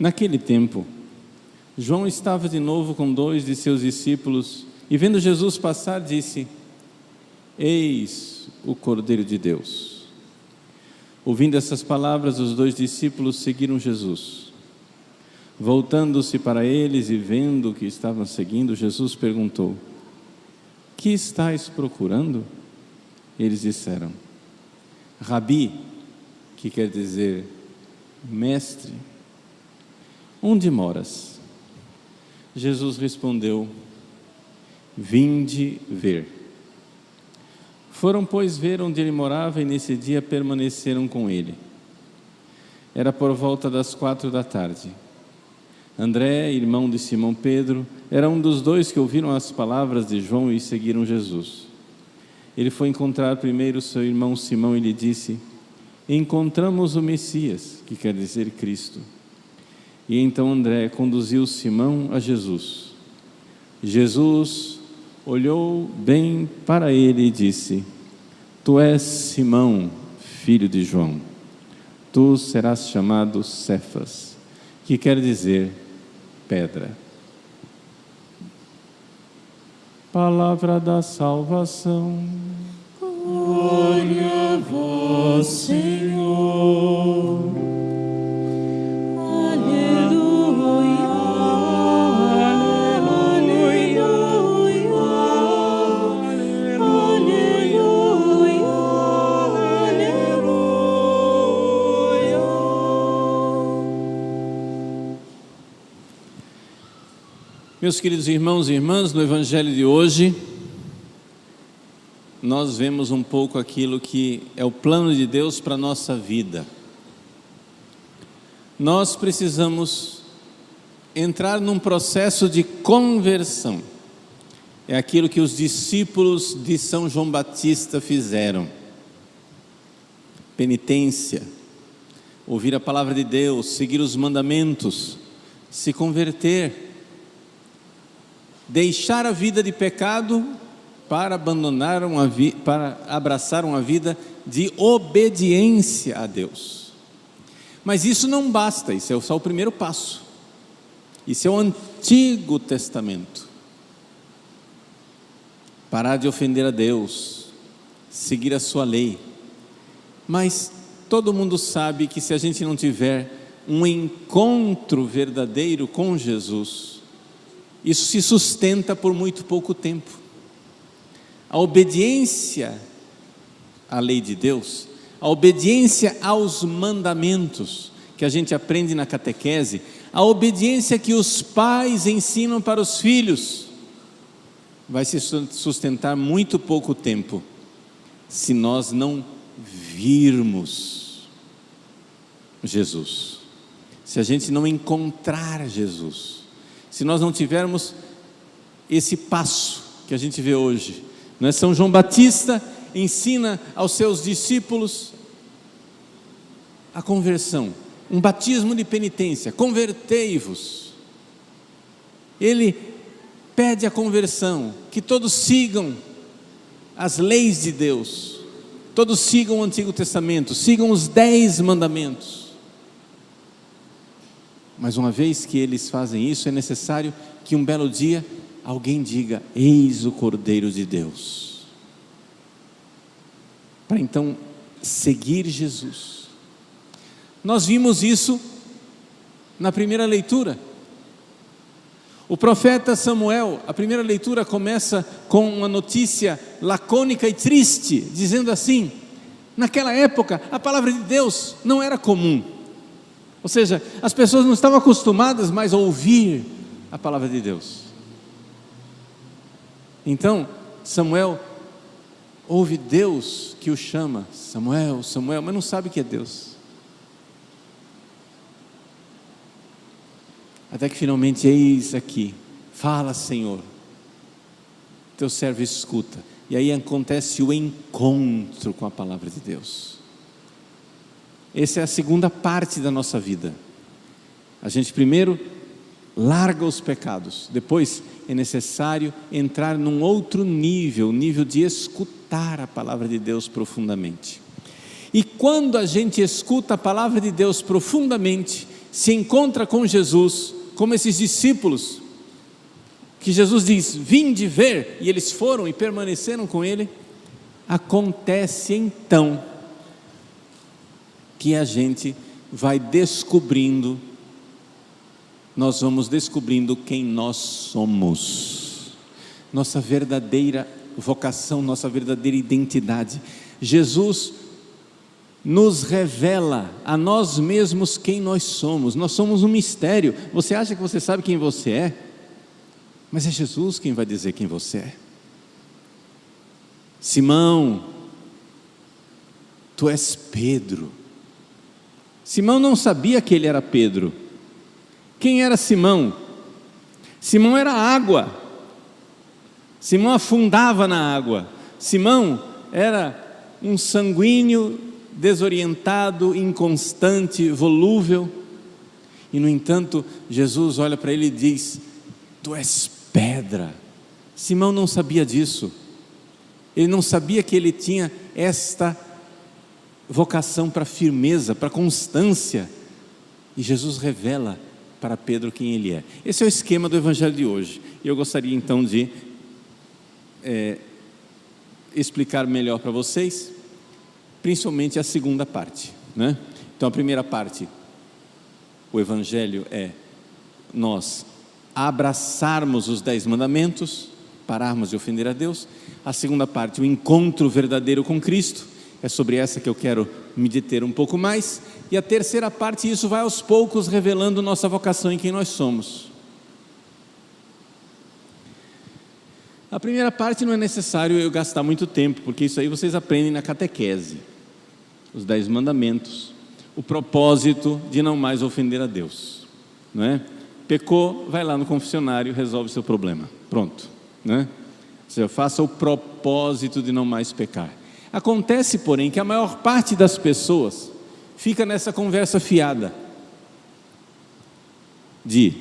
Naquele tempo, João estava de novo com 2 de seus discípulos e, vendo Jesus passar, disse: Eis o Cordeiro de Deus. Ouvindo essas palavras, os 2 discípulos seguiram Jesus. Voltando-se para eles e vendo que estavam seguindo, Jesus perguntou: Que estáis procurando? Eles disseram: Rabi, que quer dizer mestre, onde moras? Jesus respondeu: Vinde ver. Foram, pois, ver onde ele morava e nesse dia permaneceram com ele. Era por volta das 4 da tarde. André, irmão de Simão Pedro, era um dos 2 que ouviram as palavras de João e seguiram Jesus. Ele foi encontrar primeiro seu irmão Simão e lhe disse: Encontramos o Messias, que quer dizer Cristo. E então André conduziu Simão a Jesus. Jesus olhou bem para ele e disse: Tu és Simão, filho de João. Tu serás chamado Cefas, que quer dizer pedra. Palavra da salvação. Glória a vós, Senhor. Aleluia, aleluia, aleluia, aleluia. Meus queridos irmãos e irmãs, no Evangelho de hoje, nós vemos um pouco aquilo que é o plano de Deus para a nossa vida. Nós precisamos entrar num processo de conversão. É aquilo que os discípulos de São João Batista fizeram. Penitência, ouvir a palavra de Deus, seguir os mandamentos, se converter, deixar a vida de pecado para abraçar uma vida de obediência a Deus. Mas isso não basta, isso é só o primeiro passo. Isso é o Antigo Testamento. Parar de ofender a Deus, seguir a sua lei. Mas todo mundo sabe que se a gente não tiver um encontro verdadeiro com Jesus, isso se sustenta por muito pouco tempo. A obediência à lei de Deus, a obediência aos mandamentos que a gente aprende na catequese, a obediência que os pais ensinam para os filhos, vai se sustentar muito pouco tempo, se nós não virmos Jesus, se a gente não encontrar Jesus, se nós não tivermos esse passo que a gente vê hoje. São João Batista ensina aos seus discípulos a conversão, um batismo de penitência, convertei-vos. Ele pede a conversão, que todos sigam as leis de Deus, todos sigam o Antigo Testamento, sigam os 10 mandamentos. Mas uma vez que eles fazem isso, é necessário que um belo dia alguém diga: Eis o Cordeiro de Deus. Para então seguir Jesus. Nós vimos isso na primeira leitura. O profeta Samuel, a primeira leitura começa com uma notícia lacônica e triste, dizendo assim: naquela época a palavra de Deus não era comum. Ou seja, as pessoas não estavam acostumadas mais a ouvir a palavra de Deus. Então, Samuel ouve Deus que o chama: Samuel, Samuel, mas não sabe que é Deus. Até que finalmente: eis aqui, fala, Senhor, teu servo escuta. E aí acontece o encontro com a palavra de Deus. Essa é a segunda parte da nossa vida. A gente primeiro larga os pecados, depois é necessário entrar num outro nível, o nível de escutar a palavra de Deus profundamente. E quando a gente escuta a palavra de Deus profundamente, se encontra com Jesus, como esses discípulos, que Jesus diz, vinde ver, e eles foram e permaneceram com ele, acontece então, que a gente vai descobrindo, nós vamos descobrindo quem nós somos, nossa verdadeira vocação, nossa verdadeira identidade. Jesus nos revela a nós mesmos quem nós somos um mistério. Você acha que você sabe quem você é? Mas é Jesus quem vai dizer quem você é. Simão, tu és Pedro. Simão não sabia que ele era Pedro. Quem era Simão? Simão era água. Simão afundava na água. Simão era um sanguíneo, desorientado, inconstante, volúvel. E no entanto, Jesus olha para ele e diz, tu és pedra. Simão não sabia disso. Ele não sabia que ele tinha esta vocação para firmeza, para constância. E Jesus revela para Pedro quem ele é. Esse é o esquema do Evangelho de hoje. E eu gostaria então de explicar melhor para vocês, principalmente a segunda parte, né? Então a primeira parte, o Evangelho é nós abraçarmos os 10 mandamentos, pararmos de ofender a Deus. A segunda parte, o encontro verdadeiro com Cristo, é sobre essa que eu quero me deter um pouco mais. E a terceira parte, isso vai aos poucos revelando nossa vocação em quem nós somos. A primeira parte não é necessário eu gastar muito tempo, porque isso aí vocês aprendem na catequese, os 10 mandamentos, o propósito de não mais ofender a Deus, não é? Pecou, vai lá no confessionário, resolve seu problema, pronto, né? Ou seja, faça o propósito de não mais pecar. Acontece, porém, que a maior parte das pessoas fica nessa conversa fiada de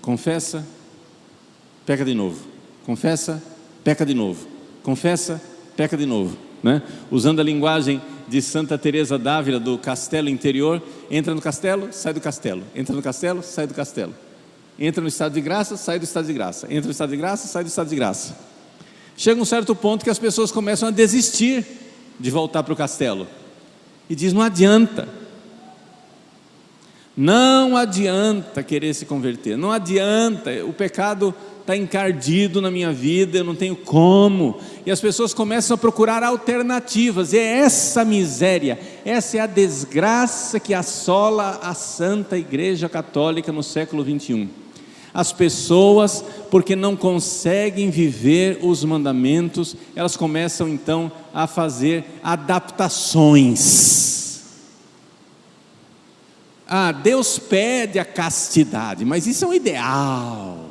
confessa, peca de novo, confessa, peca de novo, confessa, peca de novo, né? Usando a linguagem de Santa Teresa d'Ávila, do castelo interior, entra no castelo, sai do castelo, entra no castelo, sai do castelo, entra no estado de graça, sai do estado de graça, entra no estado de graça, sai do estado de graça. Chega um certo ponto que as pessoas começam a desistir de voltar para o castelo e diz, não adianta querer se converter, não adianta, o pecado está encardido na minha vida, eu não tenho como. E as pessoas começam a procurar alternativas. E é essa miséria, essa é a desgraça que assola a Santa Igreja Católica no século 21. As pessoas, porque não conseguem viver os mandamentos, elas começam então a fazer adaptações. Deus pede a castidade, mas isso é um ideal,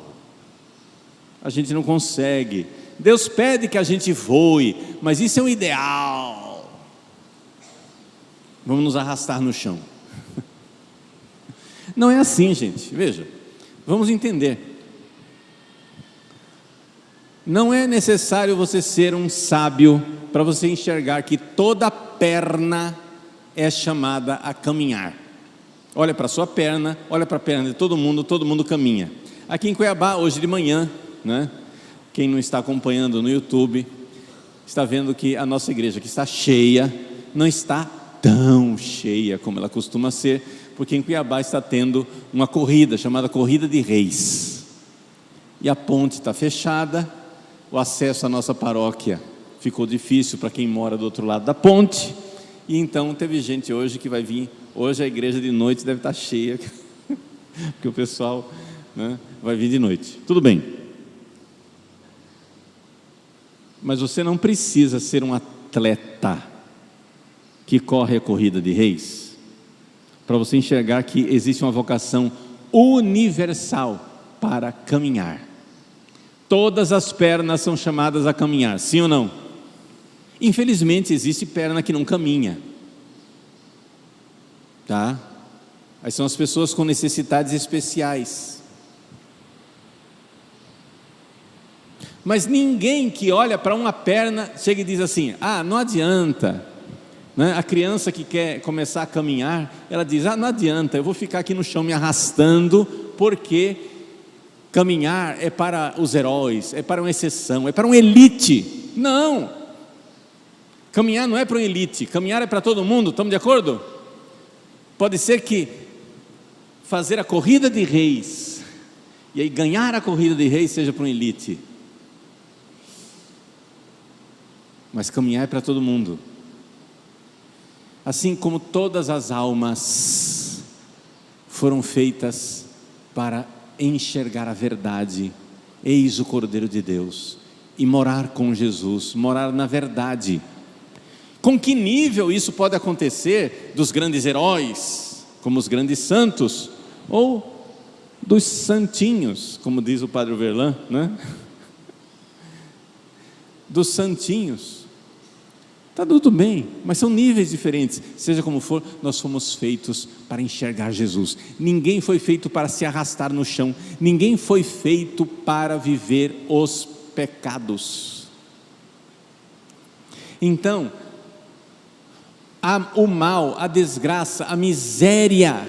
a gente não consegue. Deus pede que a gente voe, mas isso é um ideal, vamos nos arrastar no chão. Não é assim, gente, veja, vamos entender. Não é necessário você ser um sábio para você enxergar que toda perna é chamada a caminhar. Olha para a sua perna, olha para a perna de todo mundo caminha. Aqui em Cuiabá, hoje de manhã, né? Quem não está acompanhando no YouTube, está vendo que a nossa igreja, que está cheia, não está tão cheia como ela costuma ser, porque em Cuiabá está tendo uma corrida, chamada Corrida de Reis, e a ponte está fechada, o acesso à nossa paróquia ficou difícil para quem mora do outro lado da ponte, e então teve gente hoje que vai vir, hoje a igreja de noite deve estar cheia, porque o pessoal, né, vai vir de noite, tudo bem. Mas você não precisa ser um atleta que corre a corrida de reis para você enxergar que existe uma vocação universal para caminhar. Todas as pernas são chamadas a caminhar, sim ou não? Infelizmente existe perna que não caminha, tá? Aí são as pessoas com necessidades especiais. Mas ninguém que olha para uma perna chega e diz assim, não adianta, né? A criança que quer começar a caminhar, ela diz: não adianta, eu vou ficar aqui no chão me arrastando, porque caminhar é para os heróis, é para uma exceção, é para uma elite. Não, caminhar não é para uma elite, caminhar é para todo mundo, estamos de acordo? Pode ser que fazer a corrida de reis, e aí ganhar a corrida de reis seja para uma elite, mas caminhar é para todo mundo. Assim como todas as almas foram feitas para enxergar a verdade, eis o Cordeiro de Deus, e morar com Jesus, morar na verdade. Com que nível isso pode acontecer? Dos grandes heróis, como os grandes santos, ou dos santinhos, como diz o Padre Verlan, né? Dos santinhos. Está tudo bem, mas são níveis diferentes. Seja como for, nós fomos feitos para enxergar Jesus. Ninguém foi feito para se arrastar no chão. Ninguém foi feito para viver os pecados. Então, o mal, a desgraça, a miséria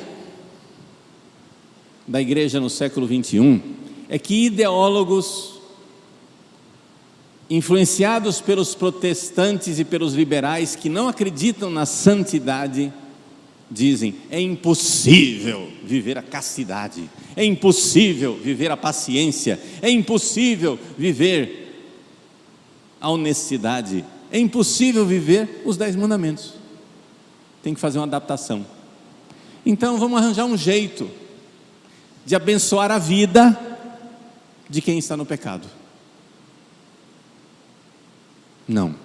da igreja no século 21 é que ideólogos influenciados pelos protestantes e pelos liberais que não acreditam na santidade, dizem: é impossível viver a castidade, é impossível viver a paciência, é impossível viver a honestidade, é impossível viver os 10 mandamentos. Tem que fazer uma adaptação. Então vamos arranjar um jeito de abençoar a vida de quem está no pecado. Não.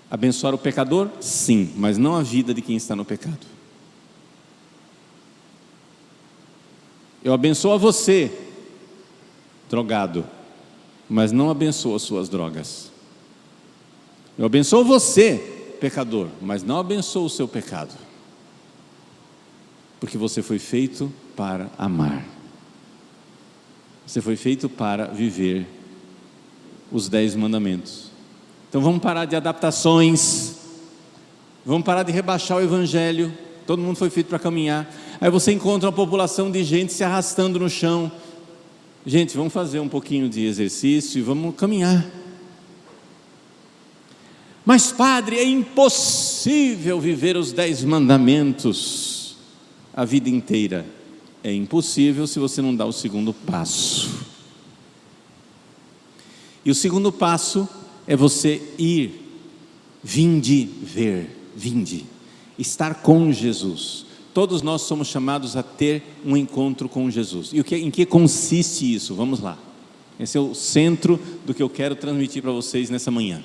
Abençoar o pecador? Sim, mas não a vida de quem está no pecado. Eu abençoo a você, drogado, mas não abençoo as suas drogas. Eu abençoo você, pecador, mas não abençoo o seu pecado, porque você foi feito para amar, você foi feito para viver os 10 mandamentos. Então vamos parar de adaptações, vamos parar de rebaixar o evangelho. Todo mundo foi feito para caminhar. Aí você encontra uma população de gente se arrastando no chão. Gente, vamos fazer um pouquinho de exercício e vamos caminhar. Mas padre, é impossível viver os 10 mandamentos a vida inteira. É impossível se você não dá o segundo passo. E o segundo passo é você ir, vinde ver, vinde, estar com Jesus. Todos nós somos chamados a ter um encontro com Jesus. E em que consiste isso? Vamos lá. Esse é o centro do que eu quero transmitir para vocês nessa manhã.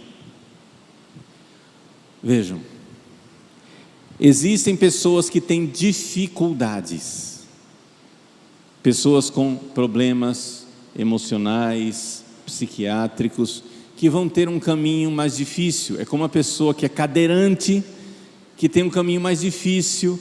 Vejam, existem pessoas que têm dificuldades, pessoas com problemas emocionais, psiquiátricos, que vão ter um caminho mais difícil. É como uma pessoa que é cadeirante, que tem um caminho mais difícil.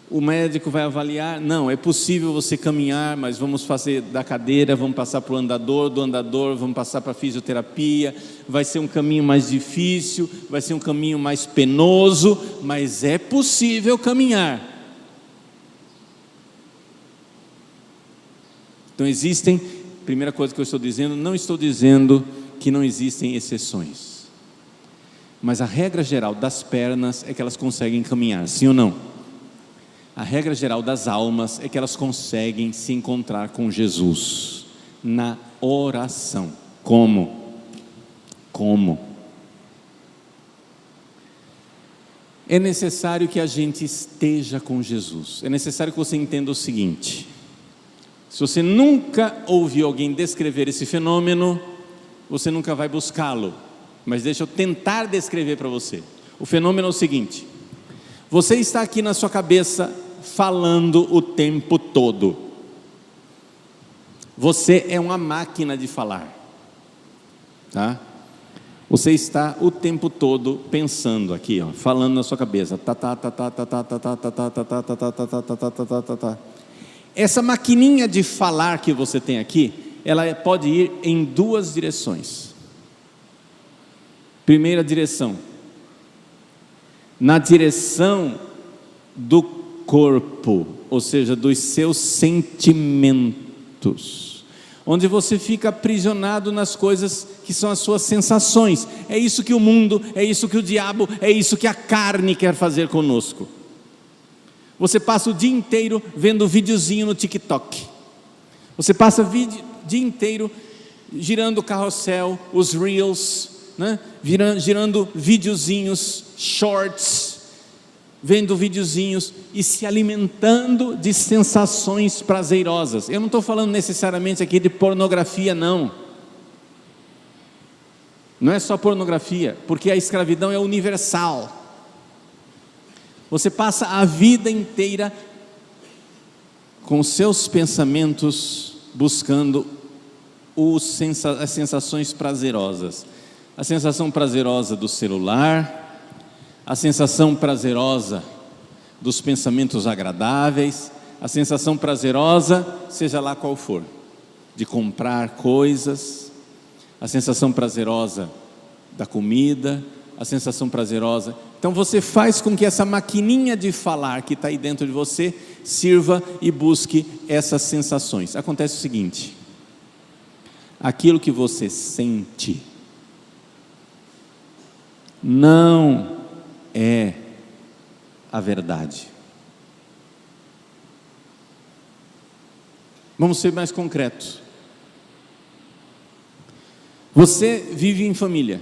O médico vai avaliar: não, é possível você caminhar, mas vamos fazer da cadeira, vamos passar para o andador, do andador vamos passar para a fisioterapia, vai ser um caminho mais difícil, vai ser um caminho mais penoso, mas é possível caminhar. Então existem, primeira coisa que eu estou dizendo, não estou dizendo que não existem exceções, mas a regra geral das pernas é que elas conseguem caminhar, sim ou não? A regra geral das almas é que elas conseguem se encontrar com Jesus na oração. Como? É necessário que a gente esteja com Jesus. É necessário que você entenda o seguinte: se você nunca ouviu alguém descrever esse fenômeno, você nunca vai buscá-lo. Mas deixa eu tentar descrever para você. O fenômeno é o seguinte: você está aqui na sua cabeça falando o tempo todo. Você é uma máquina de falar, tá? Você está o tempo todo pensando aqui, ó, falando na sua cabeça. Essa maquininha de falar que você tem aqui, ela pode ir em duas direções. Primeira direção: na direção do corpo, ou seja, dos seus sentimentos, onde você fica aprisionado nas coisas que são as suas sensações. É isso que o mundo, é isso que o diabo, é isso que a carne quer fazer conosco. Você passa o dia inteiro vendo videozinho no TikTok, você passa o dia inteiro girando o carrossel, os reels, né? girando videozinhos, shorts, vendo videozinhos e se alimentando de sensações prazerosas. Eu não estou falando necessariamente aqui de pornografia, não é só pornografia, porque a escravidão é universal. Você passa a vida inteira com os seus pensamentos buscando as sensações prazerosas. A sensação prazerosa do celular, a sensação prazerosa dos pensamentos agradáveis, a sensação prazerosa, seja lá qual for, de comprar coisas, a sensação prazerosa da comida, a sensação prazerosa. Então você faz com que essa maquininha de falar que está aí dentro de você sirva e busque essas sensações. Acontece o seguinte: aquilo que você sente não é a verdade. Vamos ser mais concretos. Você vive em família,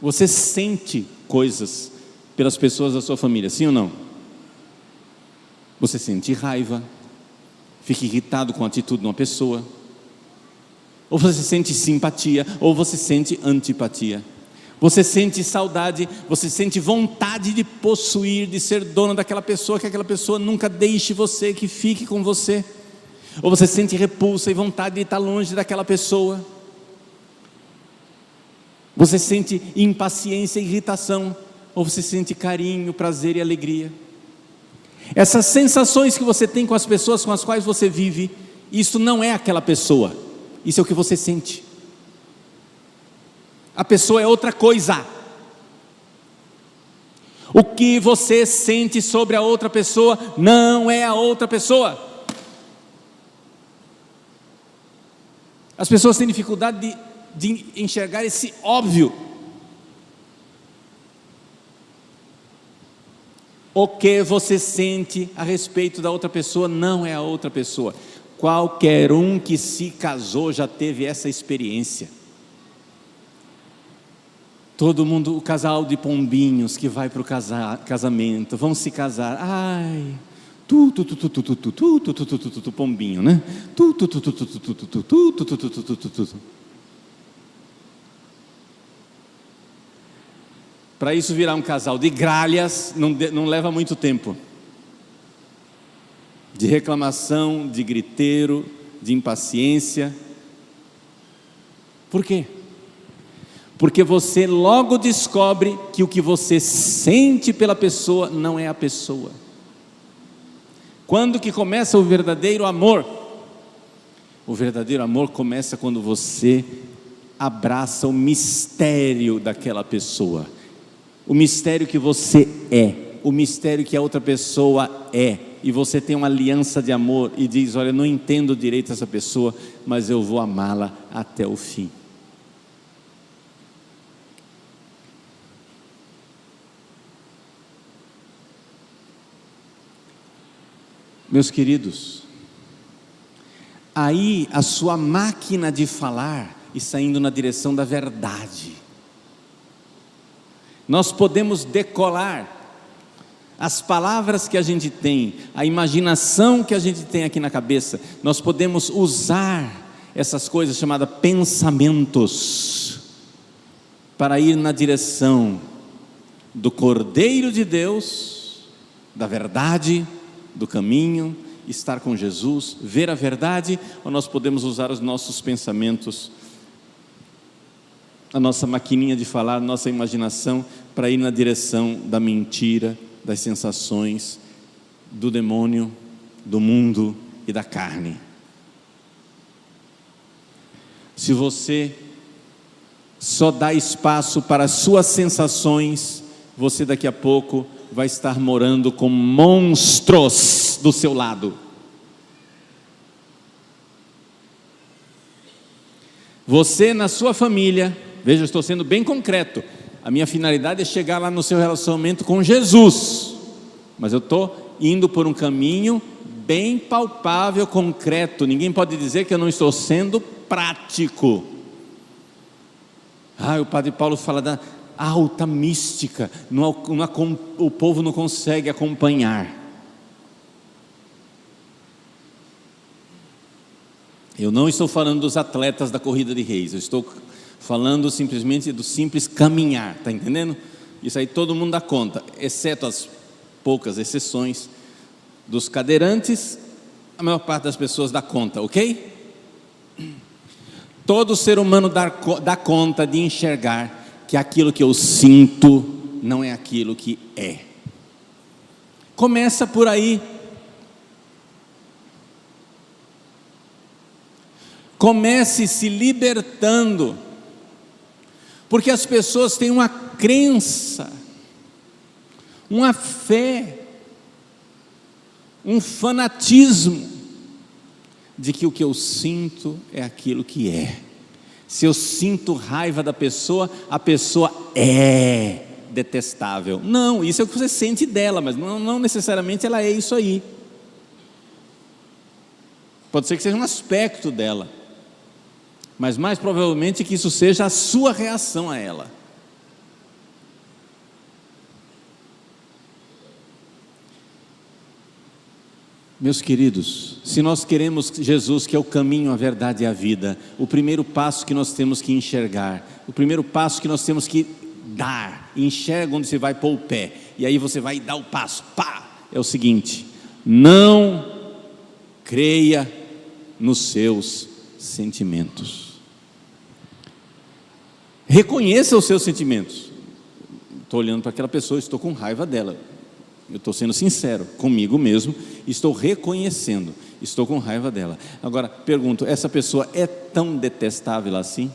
você sente coisas pelas pessoas da sua família, sim ou não? Você sente raiva, fica irritado com a atitude de uma pessoa, ou você sente simpatia, ou você sente antipatia. Você sente saudade, você sente vontade de possuir, de ser dono daquela pessoa, que aquela pessoa nunca deixe você, que fique com você. Ou você sente repulsa e vontade de estar longe daquela pessoa. Você sente impaciência e irritação, ou você sente carinho, prazer e alegria. Essas sensações que você tem com as pessoas com as quais você vive, isso não é aquela pessoa, isso é o que você sente. A pessoa é outra coisa. O que você sente sobre a outra pessoa não é a outra pessoa. As pessoas têm dificuldade de enxergar esse óbvio. O que você sente a respeito da outra pessoa não é a outra pessoa. Qualquer um que se casou já teve essa experiência. Todo mundo, o casal de pombinhos que vai para o casamento, vão se casar. Ai, pombinho, né? Para isso virar um casal de gralhas, não leva muito tempo. De reclamação, de griteiro, de impaciência. Por quê? Porque você logo descobre que o que você sente pela pessoa não é a pessoa. Quando que começa o verdadeiro amor? O verdadeiro amor começa quando você abraça o mistério daquela pessoa. O mistério que você é, o mistério que a outra pessoa é, e você tem uma aliança de amor e diz: olha, eu não entendo direito essa pessoa, mas eu vou amá-la até o fim. Meus queridos, aí a sua máquina de falar está indo na direção da verdade. Nós podemos decolar as palavras que a gente tem, a imaginação que a gente tem aqui na cabeça, nós podemos usar essas coisas chamadas pensamentos, para ir na direção do Cordeiro de Deus, da verdade, do caminho, estar com Jesus, ver a verdade. Ou nós podemos usar os nossos pensamentos, a nossa maquininha de falar, a nossa imaginação, para ir na direção da mentira, das sensações, do demônio, do mundo e da carne. Se você só dá espaço para as suas sensações, você daqui a pouco vai estar morando com monstros do seu lado. Você na sua família, veja, eu estou sendo bem concreto, a minha finalidade é chegar lá no seu relacionamento com Jesus, mas eu estou indo por um caminho bem palpável, concreto. Ninguém pode dizer que eu não estou sendo prático. O Padre Paulo fala da alta mística, o povo não consegue acompanhar. Eu não estou falando dos atletas da corrida de reis, eu estou falando simplesmente do simples caminhar, está entendendo? Isso aí todo mundo dá conta, exceto as poucas exceções dos cadeirantes, a maior parte das pessoas dá conta, ok? Todo ser humano dá conta de enxergar que aquilo que eu sinto não é aquilo que é. Começa por aí. Comece se libertando, porque as pessoas têm uma crença, uma fé, um fanatismo de que o que eu sinto é aquilo que é. Se eu sinto raiva da pessoa, a pessoa é detestável. Não, isso é o que você sente dela, mas não necessariamente ela é isso aí. Pode ser que seja um aspecto dela, mas mais provavelmente que isso seja a sua reação a ela. Meus queridos, se nós queremos Jesus, que é o caminho, a verdade e a vida, o primeiro passo que nós temos que enxergar, o primeiro passo que nós temos que dar, enxerga onde você vai pôr o pé, e aí você vai dar o passo, é o seguinte: não creia nos seus sentimentos. Reconheça os seus sentimentos. Estou olhando para aquela pessoa, estou com raiva dela. Eu estou sendo sincero comigo mesmo, estou reconhecendo, estou com raiva dela. Agora, pergunto, essa pessoa é tão detestável assim?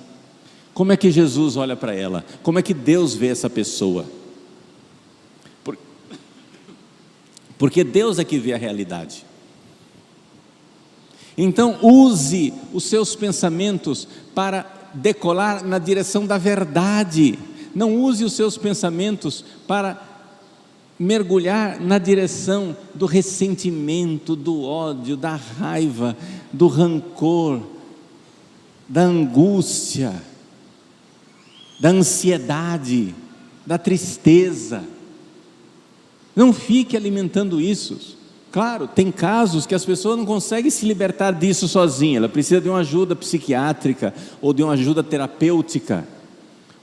Como é que Jesus olha para ela? Como é que Deus vê essa pessoa? Porque Deus é que vê a realidade. Então, use os seus pensamentos para decolar na direção da verdade. Não use os seus pensamentos para mergulhar na direção do ressentimento, do ódio, da raiva, do rancor, da angústia, da ansiedade, da tristeza. Não fique alimentando isso. Claro, tem casos que as pessoas não conseguem se libertar disso sozinha, ela precisa de uma ajuda psiquiátrica, ou de uma ajuda terapêutica,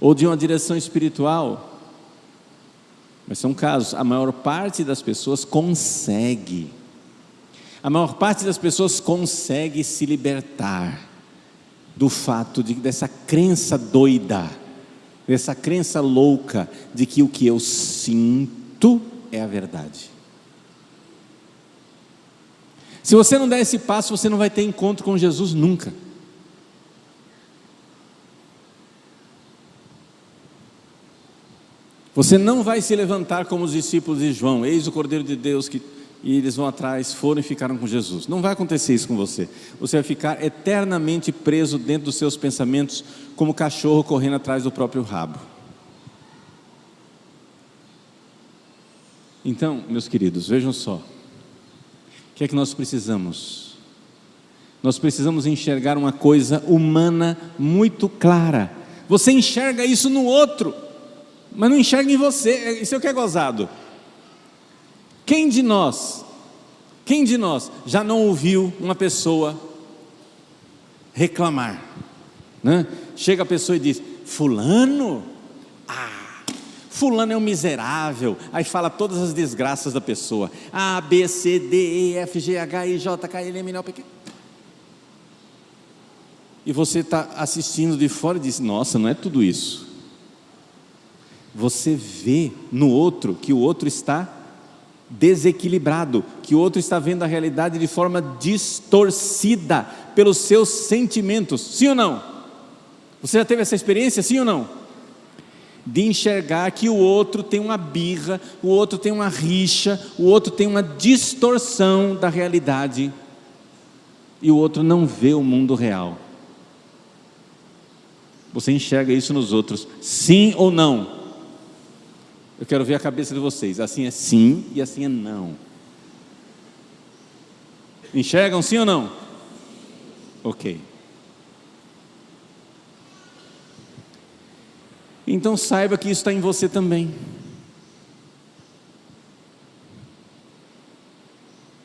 ou de uma direção espiritual. Mas são casos, a maior parte das pessoas consegue. A maior parte das pessoas consegue se libertar do fato dessa crença doida, dessa crença louca de que o que eu sinto é a verdade. Se você não der esse passo, você não vai ter encontro com Jesus nunca. Você não vai se levantar como os discípulos de João, eis o Cordeiro de Deus, e eles vão atrás, foram e ficaram com Jesus. Não vai acontecer isso com você. Você vai ficar eternamente preso dentro dos seus pensamentos, como cachorro correndo atrás do próprio rabo. Então, meus queridos, vejam só. O que é que nós precisamos? Nós precisamos enxergar uma coisa humana muito clara. Você enxerga isso no outro, mas não enxerga em você. Isso é o que é gozado. Quem de nós já não ouviu uma pessoa reclamar, né? Chega a pessoa e diz: fulano é um miserável. Aí fala todas as desgraças da pessoa: A, B, C, D, E, F, G, H, I, J, K, L, M, N, O, P, Q. E você está assistindo de fora e diz: nossa, não é tudo isso. Você vê no outro que o outro está desequilibrado, que o outro está vendo a realidade de forma distorcida pelos seus sentimentos. Sim ou não? Você já teve essa experiência, sim ou não? de enxergar que o outro tem uma birra, o outro tem uma rixa, o outro tem uma distorção da realidade, e o outro não vê o mundo real. Você enxerga isso nos outros, sim ou não? Eu quero ver a cabeça de vocês. Assim é sim e assim é não. Enxergam sim ou não? Ok. Então saiba que isso está em você também.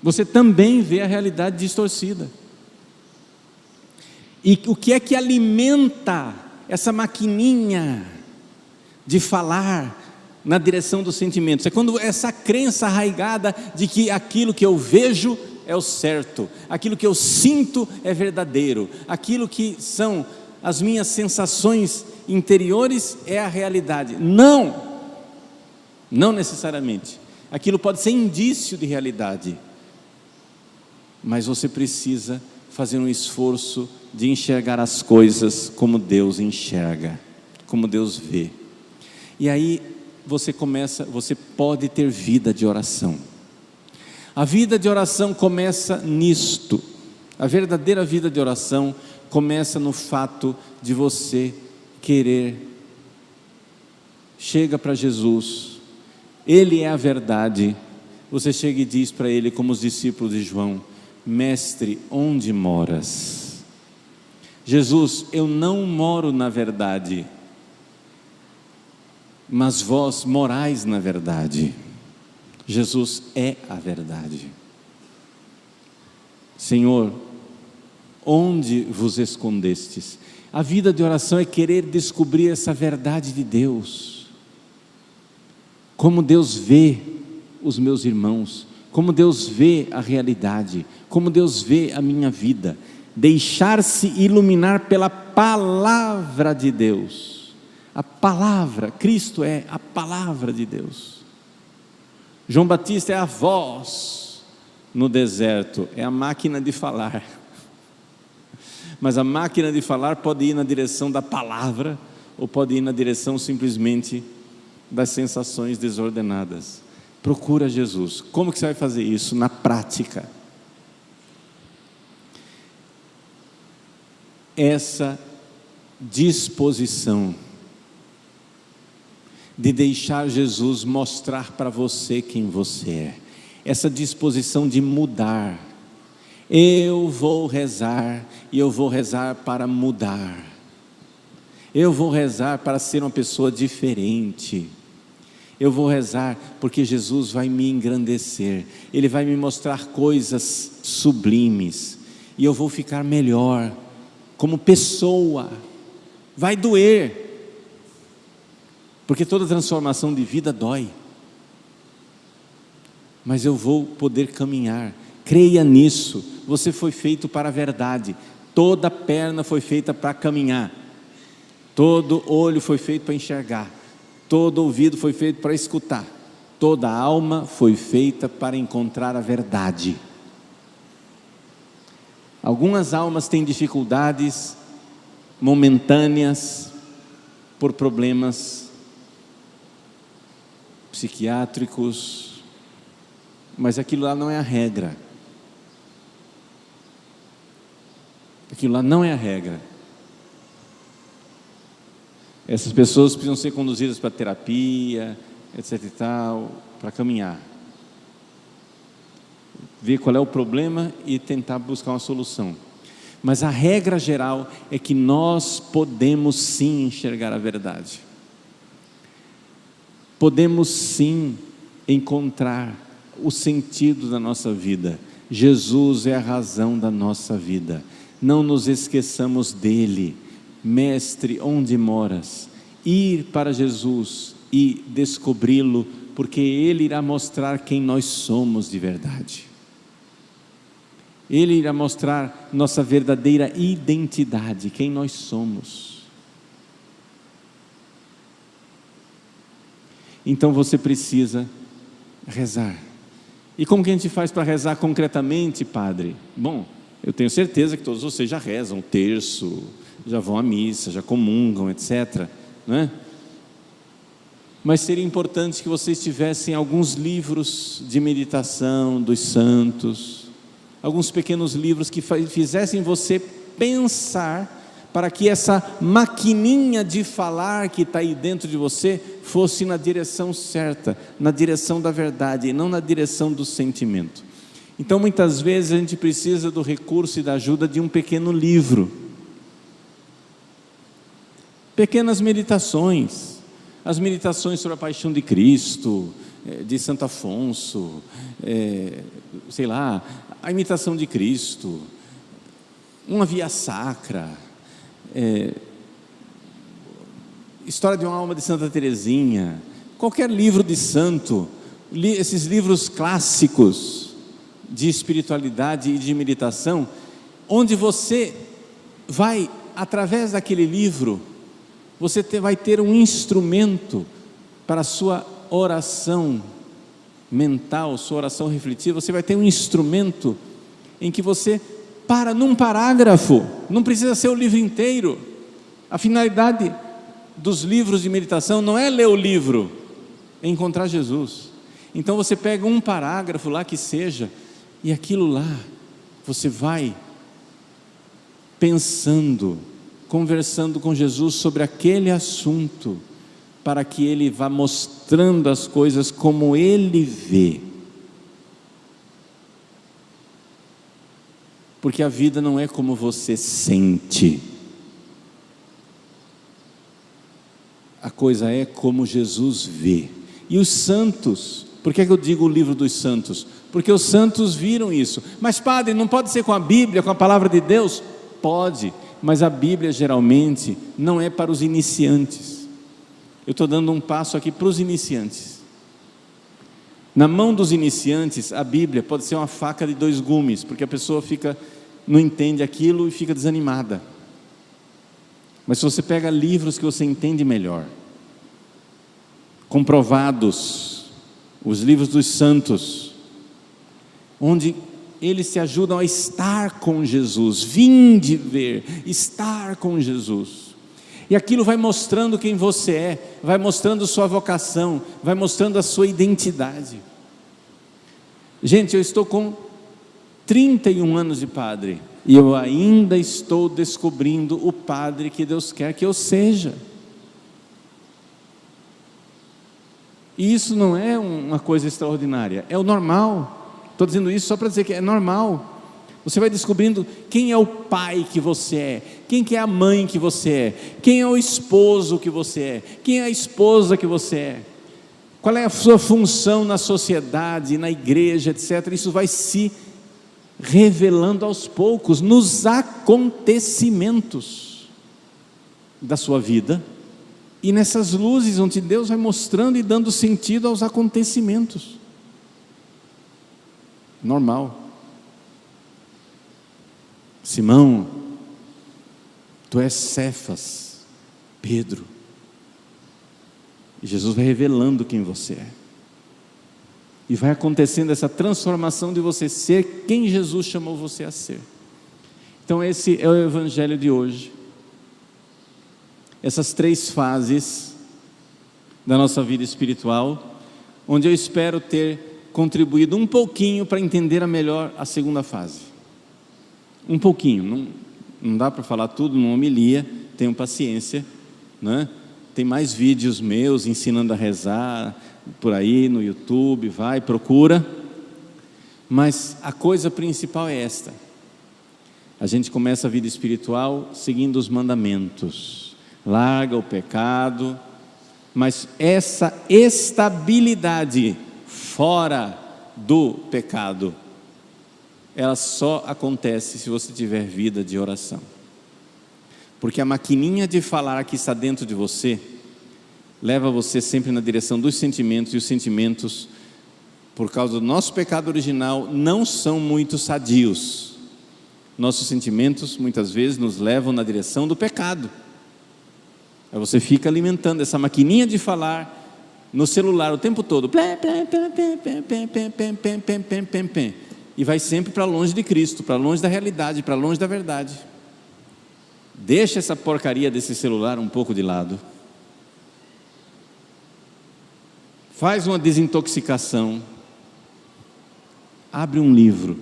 Você também vê a realidade distorcida. E o que é que alimenta essa maquininha de falar na direção dos sentimentos? É quando essa crença arraigada de que aquilo que eu vejo é o certo, aquilo que eu sinto é verdadeiro, aquilo que são as minhas sensações interiores é a realidade. Não necessariamente. Aquilo pode ser indício de realidade, mas você precisa fazer um esforço de enxergar as coisas como Deus enxerga, como Deus vê. E aí você pode ter vida de oração. A vida de oração começa nisto. A verdadeira vida de oração começa no fato de você querer. Chega para Jesus, Ele é a verdade. Você chega e diz para Ele, como os discípulos de João: Mestre, onde moras? Jesus, eu não moro na verdade, mas vós morais na verdade. Jesus é a verdade. Senhor, onde vos escondestes? A vida de oração é querer descobrir essa verdade de Deus. Como Deus vê os meus irmãos, como Deus vê a realidade, como Deus vê a minha vida. Deixar-se iluminar pela palavra de Deus. A palavra, Cristo é a palavra de Deus. João Batista é a voz no deserto, é a máquina de falar. Mas a máquina de falar pode ir na direção da palavra, ou pode ir na direção simplesmente das sensações desordenadas. Procura Jesus. Como que você vai fazer isso? Na prática. Essa disposição de deixar Jesus mostrar para você quem você é, essa disposição de mudar. Eu vou rezar, e eu vou rezar para mudar, eu vou rezar para ser uma pessoa diferente, eu vou rezar porque Jesus vai me engrandecer, Ele vai me mostrar coisas sublimes, e eu vou ficar melhor como pessoa. Vai doer, porque toda transformação de vida dói, mas eu vou poder caminhar. Creia nisso. Você foi feito para a verdade. Toda perna foi feita para caminhar, todo olho foi feito para enxergar, todo ouvido foi feito para escutar, toda alma foi feita para encontrar a verdade. Algumas almas têm dificuldades momentâneas por problemas psiquiátricos, mas aquilo lá não é a regra. Aquilo lá não é a regra. Essas pessoas precisam ser conduzidas para terapia, etc e tal, para caminhar, ver qual é o problema e tentar buscar uma solução. Mas a regra geral é que nós podemos sim enxergar a verdade. Podemos sim encontrar o sentido da nossa vida. Jesus é a razão da nossa vida. Não nos esqueçamos dele. Mestre, onde moras? Ir para Jesus e descobri-lo, porque Ele irá mostrar quem nós somos de verdade. Ele irá mostrar nossa verdadeira identidade, quem nós somos. Então você precisa rezar. E como que a gente faz para rezar concretamente, padre? Bom, eu tenho certeza que todos vocês já rezam o terço, já vão à missa, já comungam, etc. Não é? mas seria importante que vocês tivessem alguns livros de meditação dos santos, alguns pequenos livros que fizessem você pensar, para que essa maquininha de falar que está aí dentro de você fosse na direção certa, na direção da verdade e não na direção do sentimento. Então muitas vezes a gente precisa do recurso e da ajuda de um pequeno livro, pequenas meditações, as meditações sobre a paixão de Cristo, de Santo Afonso, sei lá, a imitação de Cristo, uma via sacra, História de uma Alma de Santa Teresinha, qualquer livro de santo, esses livros clássicos de espiritualidade e de meditação, onde você vai, através daquele livro, você vai ter um instrumento para a sua oração mental, sua oração refletiva. Você vai ter um instrumento em que você para num parágrafo, não precisa ser o livro inteiro. A finalidade dos livros de meditação não é ler o livro, é encontrar Jesus. Então você pega um parágrafo lá que seja, e aquilo lá, você vai pensando, conversando com Jesus sobre aquele assunto, para que Ele vá mostrando as coisas como Ele vê. Porque a vida não é como você sente, a coisa é como Jesus vê. E os santos, por que eu digo o livro dos santos? Porque os santos viram isso. Mas padre, não pode ser com a Bíblia, com a palavra de Deus? Pode, mas a Bíblia geralmente não é para os iniciantes. Eu estou dando um passo aqui para os iniciantes. Na mão dos iniciantes, a Bíblia pode ser uma faca de 2 gumes, porque a pessoa não entende aquilo e fica desanimada. Mas se você pega livros que você entende melhor, comprovados, os livros dos santos, onde eles te ajudam a estar com Jesus, vinde ver, estar com Jesus, e aquilo vai mostrando quem você é, vai mostrando sua vocação, vai mostrando a sua identidade. Gente, eu estou com 31 anos de padre, e eu ainda estou descobrindo o padre que Deus quer que eu seja. E isso não é uma coisa extraordinária, é o normal. Estou dizendo isso só para dizer que é normal. Você vai descobrindo quem é o pai que você é, quem que é a mãe que você é, quem é o esposo que você é, quem é a esposa que você é, qual é a sua função na sociedade, na igreja, etc. Isso vai se revelando aos poucos, nos acontecimentos da sua vida, e nessas luzes onde Deus vai mostrando e dando sentido aos acontecimentos. Normal. Simão, tu és Cefas, Pedro. E Jesus vai revelando quem você é. E vai acontecendo essa transformação de você ser quem Jesus chamou você a ser. Então esse é o evangelho de hoje. Essas 3 fases da nossa vida espiritual, onde eu espero ter contribuído um pouquinho para entender melhor a segunda fase. Um pouquinho, não dá para falar tudo numa homilia, tenham paciência, né? Tem mais vídeos meus ensinando a rezar por aí no YouTube, vai, procura. Mas a coisa principal é esta: a gente começa a vida espiritual seguindo os mandamentos, larga o pecado, mas essa estabilidade fora do pecado, ela só acontece se você tiver vida de oração. Porque a maquininha de falar que está dentro de você leva você sempre na direção dos sentimentos, e os sentimentos, por causa do nosso pecado original, não são muito sadios. Nossos sentimentos muitas vezes nos levam na direção do pecado. Aí você fica alimentando essa maquininha de falar no celular o tempo todo, e vai sempre para longe de Cristo, para longe da realidade, para longe da verdade. Deixa essa porcaria desse celular um pouco de lado faz uma desintoxicação, abre um livro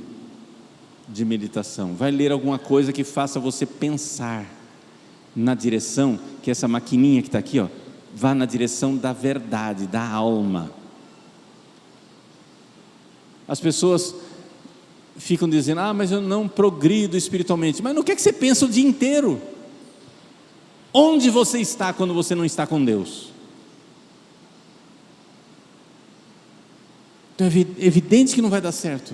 de meditação, vai ler alguma coisa que faça você pensar na direção, que essa maquininha que está aqui, ó, vá na direção da verdade, da alma. As pessoas ficam dizendo, mas eu não progrido espiritualmente. Mas no que é que você pensa o dia inteiro? Onde você está quando você não está com Deus? Então é evidente que não vai dar certo.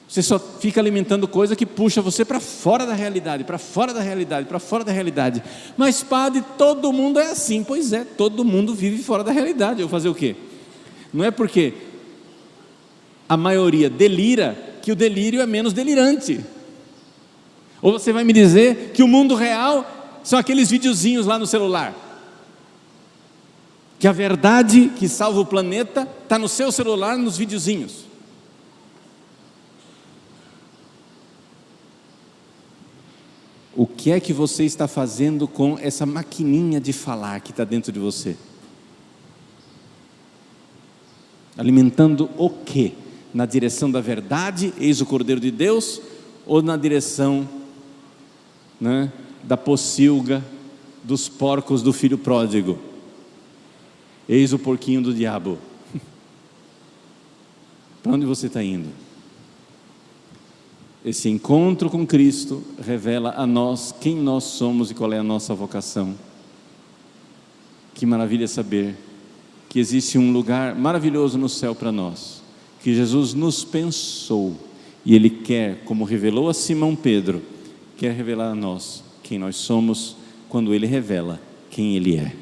Você só fica alimentando coisa que puxa você para fora da realidade, para fora da realidade, para fora da realidade. Mas padre, todo mundo é assim. Pois é, todo mundo vive fora da realidade. Eu vou fazer o quê? Não é porque a maioria delira que o delírio é menos delirante. Ou você vai me dizer que o mundo real são aqueles videozinhos lá no celular, que a verdade que salva o planeta está no seu celular, nos videozinhos. O que é que você está fazendo com essa maquininha de falar que está dentro de você? Alimentando o quê? Na direção da verdade, eis o Cordeiro de Deus, ou na direção, né, da pocilga, dos porcos do filho pródigo? Eis o porquinho do diabo. Para onde você está indo? Esse encontro com Cristo revela a nós quem nós somos e qual é a nossa vocação. Que maravilha saber que existe um lugar maravilhoso no céu para nós, que Jesus nos pensou, e Ele quer, como revelou a Simão Pedro, quer revelar a nós quem nós somos, quando Ele revela quem Ele é.